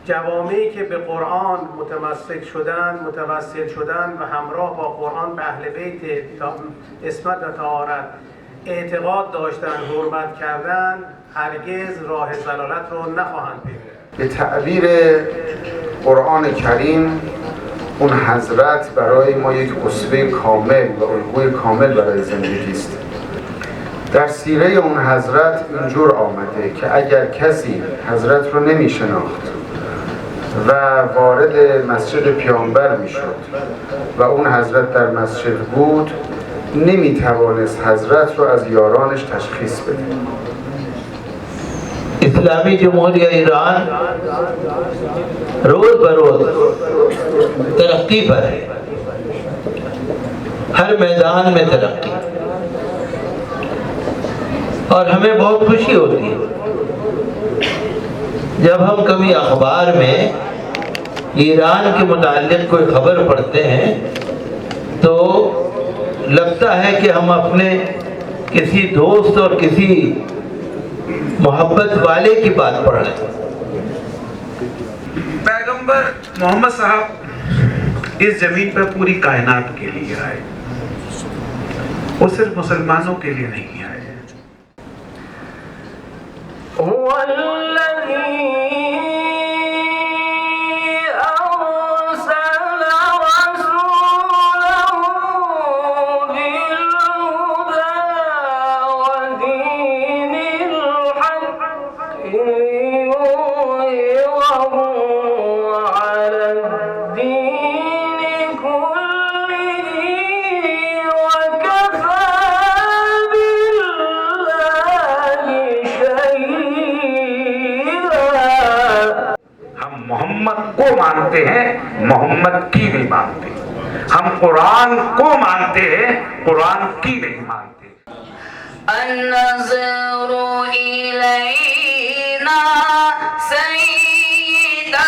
جوامعی که به قرآن متوسل شدن و همراه با قرآن به اهل بیت عصمت و طهارت اعتقاد داشتن، حرمت کردن، هرگز راه ضلالت رو نخواهند پیدا. به تعبیر قرآن کریم اون حضرت برای ما یک اسوه کامل و الگوی کامل برای زندگی است. در سیره اون حضرت اینجور آمده که اگر کسی حضرت رو نمی شناخت و وارد مسجد پیامبر می شد و اون حضرت در مسجد بود، نمی توانست حضرت رو از یارانش تشخیص بده. اسلامی جمهوریہ ایران روز بروز ترقی پر ہے، ہر میدان میں ترقی، اور ہمیں بہت خوشی ہوتی ہے جب ہم کبھی اخبار میں ایران کے متعلق کوئی خبر پڑھتے ہیں تو لگتا ہے کہ ہم اپنے کسی دوست اور کسی محبت والے کی بات پڑھ رہے ہیں۔ पैगंबर मोहम्मद साहब इस जमीन पर पूरी कायनात के लिए आए, वो सिर्फ मुसलमानों के लिए नहीं आए। मोहम्मद को मानते हैं, मोहम्मद की नहीं मानते। हम कुरान को मानते हैं, कुरान की नहीं मानते। अन्नज़रु इलैना सय्यदना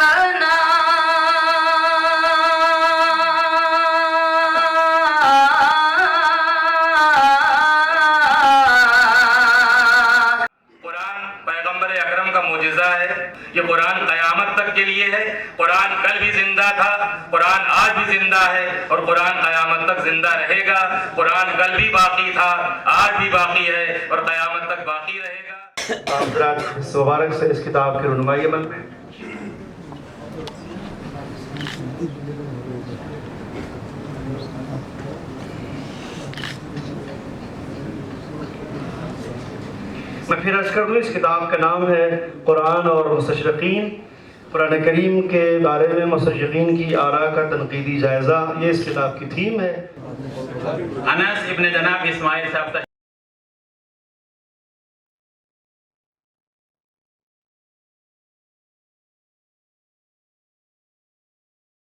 कुरान पैगंबर अकरम का मुजिज़ा है। ये कुरान क़यामत तक के लिए है। कुरान कल भी जिंदा था, कुरान आज भी जिंदा है और कुरान क़यामत तक जिंदा रहेगा। कुरान कल भी बाकी था, आज भी बाकी है और क़यामत तक बाकी रहेगा। आप मुबारक से इस किताब की रुनुमाई अमल में मैं फिर अर्ज कर दूँ, इस किताब का नाम है कुरान और मुस्तशरिकीन। कुरान करीम के बारे में मुस्तशरिकीन की आरा का तनकीदी जायज़ा, ये इस किताब की थीम है। अनस इब्न जनाब इस्माइल साहब